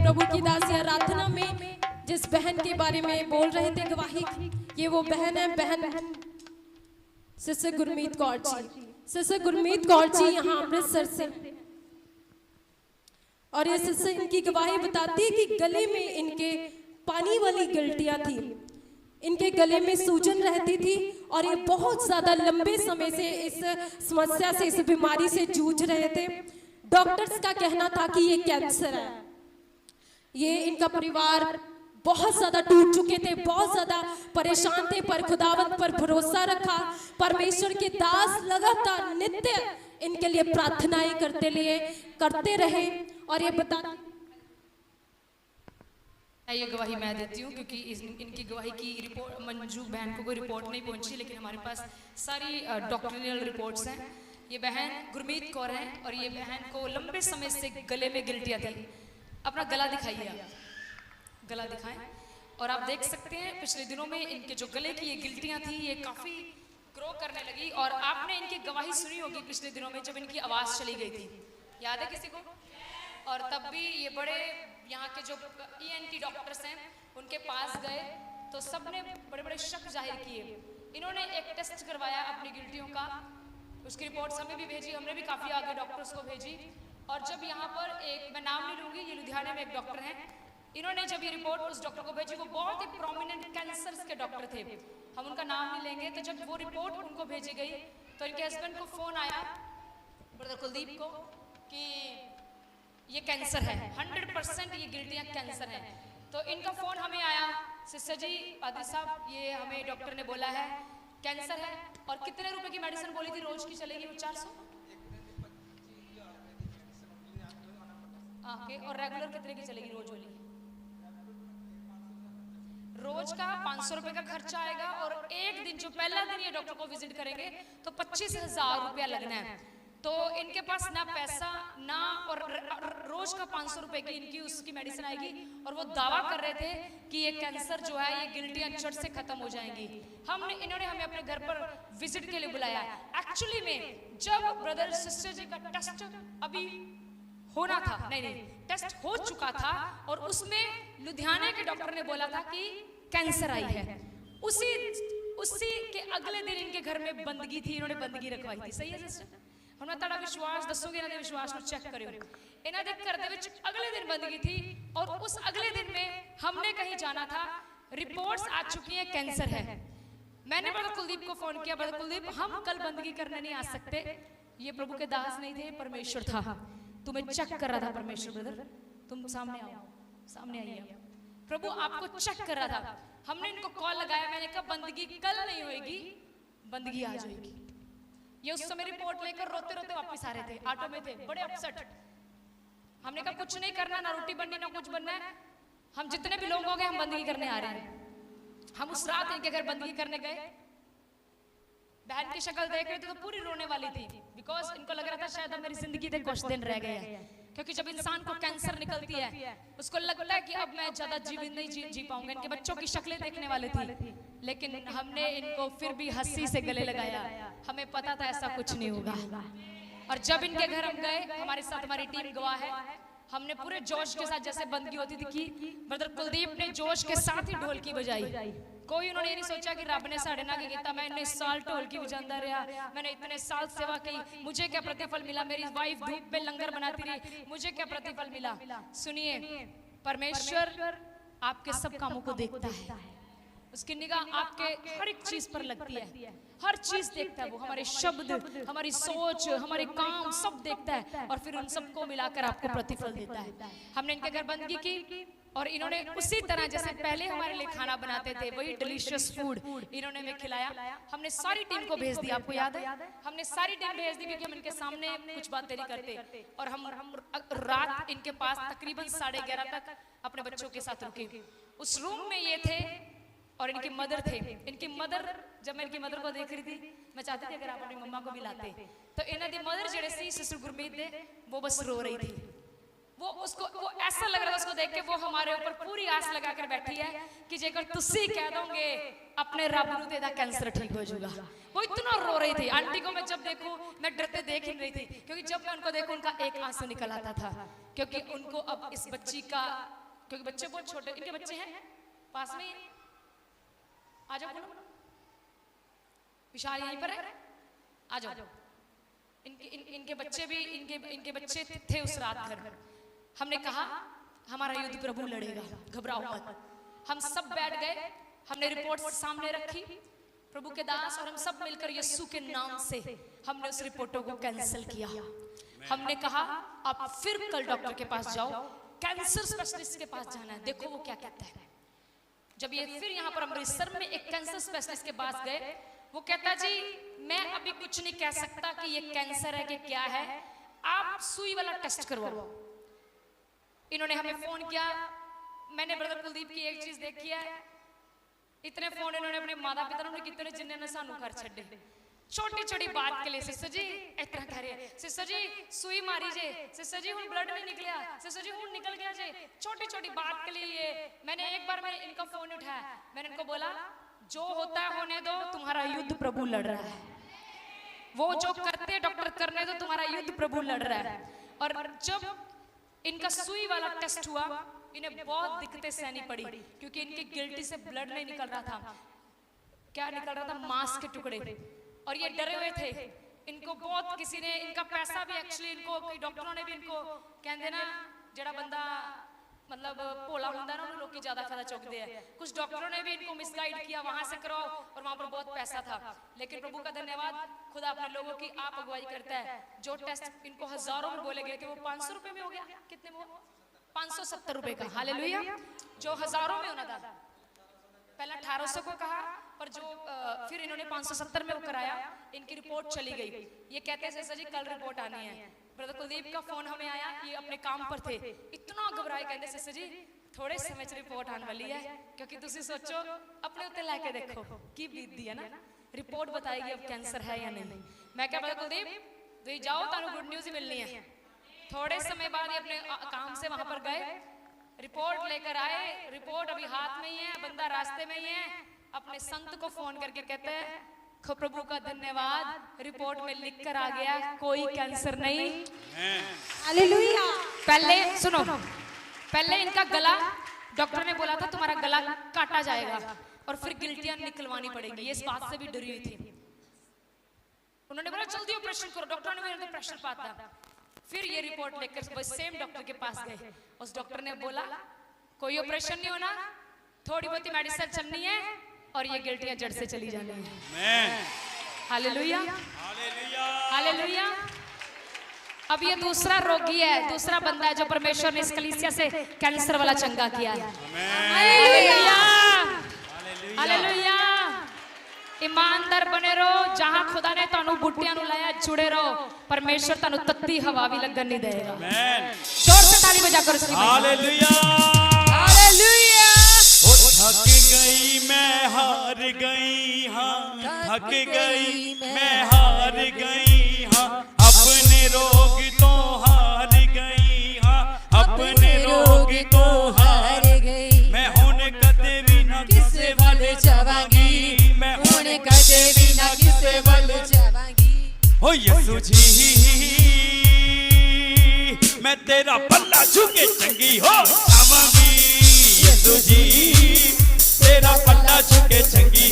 प्रभु की दासी आराधना में जिस बहन के बारे में बोल रहे थे गवाही, ये वो बहन है, बहन सिस्टर गुरमीत कौर जी। सिस्टर गुरमीत कौर जी यहाँ अमृतसर से, और ये सिस्टर इनकी गवाही बताती है कि गले में इनके पानी वाली गिल्टियां थी, इनके गले में सूजन रहती थी और ये बहुत ज्यादा लंबे समय से इस समस्या से, इस बीमारी से जूझ रहे थे। डॉक्टर्स का कहना था कि ये कैंसर है। ये इनका परिवार बहुत ज्यादा टूट चुके थे, बहुत ज्यादा परेशान थे, पर खुदावंत पर भरोसा रखा। परमेश्वर के दास लगातार नित्य इनके लिए प्रार्थनाएं करते रहे। और ये बता ये गवाही मैं देती हूँ क्योंकि इनकी गवाही की रिपोर्ट मंजू बहन को कोई रिपोर्ट नहीं पहुंची, लेकिन हमारे पास सारी डॉक्टरल रिपोर्ट्स हैं। ये बहन गुरमीत कौर है और ये बहन को लंबे समय से गले में गिल्टियाँ थी। अपना गला दिखाइए, आप गला दिखाएं। और आप देख सकते हैं पिछले दिनों में इनके जो गले की ये गिल्टियाँ थी ये काफ़ी ग्रो करने लगी। और आपने इनकी गवाही सुनी होगी पिछले दिनों में जब इनकी आवाज़ चली गई थी, याद है किसी को? और तब भी ये बड़े यहाँ के जो ENT डॉक्टर्स हैं उनके पास गए तो सबने बड़े बड़े शक जाहिर किए। इन्होंने एक टेस्ट करवाया अपनी गिल्टियों का, उसकी रिपोर्ट्स हमें भी भेजी, हमने भी काफ़ी आगे डॉक्टर्स को भेजी। और जब यहाँ पर एक, मैं नाम नहीं लूँगी, ये लुधियाने में एक डॉक्टर हैं, इन्होंने जब ये रिपोर्ट उस डॉक्टर को भेजी, वो बहुत ही प्रोमिनेंट कैंसर्स के डॉक्टर थे, हम उनका नाम नहीं लेंगे। तो जब वो रिपोर्ट उनको भेजी गई तो इनके हस्बैंड को फ़ोन आया, ब्रदर कुलदीप को, कि ये कैंसर है, 100% ये गिल्टियाँ कैंसर है। तो इनका फ़ोन हमें आया, सिस्टर जी पादरी साहब ये हमें डॉक्टर ने बोला है कैंसर है। और कितने रुपए की मेडिसिन बोली थी रोज की चलेगी? वो 400। ओके, और रेगुलर कितने की चलेगी रोज वाली? रोज का 500 रुपए का खर्चा आएगा। और एक दिन जो पहला दिन ये डॉक्टर को विजिट करेंगे तो 25,000 रुपया लगना है। तो इनके पास ना पैसा ना, और रोज का 500 रुपए की इनकी उसकी मेडिसिन आएगी। और वो दावा कर रहे थे कि ये कैंसर जो है ये गिल्टियां चट से खत्म हो जाएंगी। इन्होंने हमें अपने घर पर विजिट के लिए बुलाया। एक्चुअली में जब ब्रदर सिस्टर जी का टेस्ट अभी होना था, नहीं टेस्ट हो चुका था, और उसमें लुधियाने के डॉक्टर ने बोला था कि कैंसर आई है। उसी के अगले दिन इनके घर में बंदगी थी, इन्होंने बंदगी रखवाई थी। सही है सिस्टर? ਹੁਣ ਮੈਂ ਤੁਹਾਡਾ विश्वास दसूंगी, इन्होंने विश्वास को चेक करियो। इन्हों के घर दे विच अगले दिन बंदगी थी और उस अगले दिन में हमने कहीं जाना था, रिपोर्ट्स आ चुकी हैं कैंसर है। मैंने ब्रदर कुलदीप को फोन किया, ब्रदर कुलदीप हम कल बंदगी करने नहीं आ सकते। ये प्रभु के दास नहीं थे, परमेश्वर था, तुम्हें चेक कर रहा था परमेश्वर। ब्रदर तुम सामने आओ, सामने आइए, प्रभु आपको चेक कर रहा था। हमने इनको कॉल लगाया, मैंने कहा बंदगी कल नहीं होगी, बंदगी आ जाएगी। ये उस समय रिपोर्ट लेकर रोते रोते वापस आ रहे थे, ऑटो में थे, बड़े अपसेट। हमने कहा कुछ नहीं करना, ना रोटी बननी ना कुछ बनना है, हम जितने भी लोग हो गए हम बंदगी करने आ रहे हैं। हम उस रात इनके घर बंदगी करने गए, बहन की शक्ल देख रहे थे तो पूरी रोने वाली थी, बिकॉज इनको लग रहा था शायद अब मेरी जिंदगी के कुछ दिन रह गए हैं। क्योंकि जब इंसान को कैंसर निकलती है उसको लगता है कि अब मैं ज्यादा जीवित नहीं जी पाऊंगा। इनके बच्चों की शक्लें देखने वाली थी, लेकिन हमने इनको फिर भी हंसी से गले लगाया। हमें पता था ऐसा कुछ नहीं होगा। और जब इनके घर हम गए, हमारे साथ हमारी टीम गवाह है, हमने पूरे जोश के साथ जैसे बंदगी होती थी कि ब्रदर कुलदीप ने जोश के साथ ही ढोलकी बजाई। कोई उन्होंने ये नहीं सोचा कि रब ने साढ़े नाल किया। मैं इतने साल ढोलकी बजाता रहा, मैंने इतने साल सेवा की, मुझे क्या प्रतिफल मिला? मेरी वाइफ धूप पे लंगर बनाती रही, मुझे क्या प्रतिफल मिला? सुनिए, परमेश्वर आपके सब कामों को देखता है, उसकी निगाह आपके हर एक चीज पर लगती है, हर चीज देखता है वो, हमारे शब्द, हमारी सोच, हमारे काम सब देखता है और फिर उन सबको मिलाकर आपको प्रतिफल देता है। हमने इनके घर बंदगी की और इन्होंने उसी तरह जैसे पहले हमारे लिए खाना बनाते थे, वही डिलीशियस फूड इन्होंने हमें खिलाया। हमने सारी टीम को भेज दिया, आपको याद है? हमने सारी टीम भेज दी क्योंकि हम इनके सामने कुछ बातें नहीं करते। और हम रात इनके पास तकरीबन 11:30 तक अपने बच्चों के साथ रुके। उस रूम में ये थे और इनकी मदर थे। इनकी मदर, जब मैं इनकी मदर को देख रही थी, मैं चाहती थी अगर आप अपनी मम्मा को भी लाते, तो इन्हों की मदर जेड़े सी सिस्टर गुरमीत ने, वो बस रो रही थी। वो ऐसा लग रहा था उसको देख के वो हमारे ऊपर पूरी आस लगा कर बैठी है कि जेकर तुसी कह दोगे अपने रब नूं तेरा कैंसर ठीक हो जाएगा। वो इतना रो रही थी। आंटी को मैं जब देखूं मैं डरते देख ही नहीं रही थी, क्योंकि जब मैं उनको देखूं उनका एक आंसू निकल आता था। क्योंकि उनको अब इस बच्ची का, क्योंकि बच्चे बहुत छोटे, इनके बच्चे हैं पास में, आ जाओ बोलो, विशाल यहीं पर है, आ जाओ। इनके बच्चे भी, इनके बच्चे थे उस रात घर। हमने कहा हमारा युद्ध प्रभु लड़ेगा, घबराओ मत। हम सब बैठ गए, हमने रिपोर्ट सामने रखी, प्रभु के दास और हम सब मिलकर यीशु के नाम से हमने उस रिपोर्टों को कैंसिल किया। हमने कहा आप फिर कल डॉक्टर के पास जाओ, कैंसर स्पेशलिस्ट के पास जाना है, देखो वो क्या कहता है। जब ये फिर यहाँ पर अमृतसर में एक कैंसर स्पेशलिस्ट के पास गए, वो कहता जी मैं अभी कुछ नहीं कह सकता कि ये कैंसर है कि क्या है, आप सुई वाला टेस्ट करवाओ। इन्होंने हमें फोन किया, मैंने ब्रदर कुलदीप की एक चीज देखी है, इतने फोन इन्होंने अपने माता पिता ने कितने जिन्हें ने सानू घर छड्डे, छोटी छोटी बात के लिए सिस्टर जी इतना कह रहे हैं, सिस्टर जी सुई मारी जे, सिस्टर जी हुन ब्लड नहीं निकलिया, सिस्टर जी हुन निकल गया जे, छोटी छोटी बात के लिए। मैंने एक बार मैंने इनका फोन उठाया, मैंने इनको बोला जो होता है होने दो, तुम्हारा युद्ध प्रभु लड़ रहा है, वो जो करते डॉक्टर करने दो, तुम्हारा युद्ध प्रभु लड़ रहा है। और जब इनका सुई वाला टेस्ट हुआ, इन्हें बहुत दिक्कतें सहनी पड़ी, क्योंकि इनके गिल्टी से ब्लड नहीं निकल रहा था। क्या निकल रहा था? मांस के टुकड़े। और ये डरे हुए थे, इनको बहुत किसी ने, इनका पैसा भी एक्चुअली इनको डॉक्टरों ने भी इनको कहते ना, जड़ा बंदा मतलब भोला होता है ना, उन्हें लोग की ज्यादा फायदा चुकते हैं। कुछ डॉक्टरों ने भी इनको मिसगाइड किया, वहां से कराओ, और वहां पर बहुत पैसा था। लेकिन प्रभु का धन्यवाद, खुदा अपने लोगों की आप अगुवाई करता है। जो टेस्ट इनको हजारों में बोले गए कि वो 500 रुपए में हो गया, कितने में हुआ? 570 रुपए का, हालेलुया। जो हजारों में होना था, पहले 1800 को कहा, पर जो फिर इन्होंने 570 में वो कराया। इनकी रिपोर्ट चली गई। ये कहते हैं सर जी कल रिपोर्ट आनी है। ब्रदर कुलदीप का फोन हमें आया, ये अपने काम पर थे, इतना घबराए, कहते सिस्टर जी थोड़े समय रिपोर्ट आने वाली है, क्योंकि तुसी सोचो अपने उत्ते लाके देखो की बीतदी है ना, रिपोर्ट बताएगी अब कैंसर है या नहीं। मैं क्या ब्रदर कुलदीप तुम जाओ, तारू गुड न्यूज ही मिलनी है। थोड़े समय बाद ये अपने काम से वहां पर गए, रिपोर्ट लेकर आए, रिपोर्ट अभी हाथ में ही है, बंदा रास्ते में ही है। अपने संत को फोन करके कहते हैं प्रभु का धन्यवाद, रिपोर्ट में लिख कर आ गया कोई कैंसर नहीं, हालेलुया। पहले सुनो, पहले इनका गला डॉक्टर ने बोला था तुम्हारा गला काटा जाएगा और फिर गिल्टियां निकलवानी पड़ेगी, ये इस बात से भी डरी हुई थी। उन्होंने बोला जल्दी ऑपरेशन करो, डॉक्टर ने मेरे प्रेशर पाता। फिर ये रिपोर्ट लेकर सेम डॉक्टर के पास गए, उस डॉक्टर ने बोला कोई ऑपरेशन नहीं होना, थोड़ी बहुत मेडिसिन चलनी है और ये गिल्टियां जड़ से चली जानी है। Hallelujah, hallelujah. अब ये दूसरा रोगी है, दूसरा बंदा है जो परमेश्वर ने इस कलीसिया से कैंसर वाला चंगा किया है। Hallelujah, hallelujah. ईमानदार बने रहो, जहां खुदा ने तानू बुट्टियां नु लाया जुड़े रहो, परमेश्वर तानू तत्ती हवा भी लगन नहीं देगा। जोर से ताली बजाकर उसकी हालेलुया, हालेलुया। थक गई मैं हार गई, हाँ थक गई मैं हार गई, हाँ अपने रोग तो हार गई, हाँ अपने रोग तो हार गई। मैं हुण कदे भी ना किसे वल जावांगी, मैं हुण कदे भी ना किसे वल जावांगी। ओ यीशु जी मैं तेरा पल्ला झुके चंगी हो जावांगी, यीशु जी तेरा पल्ला झुके चंगी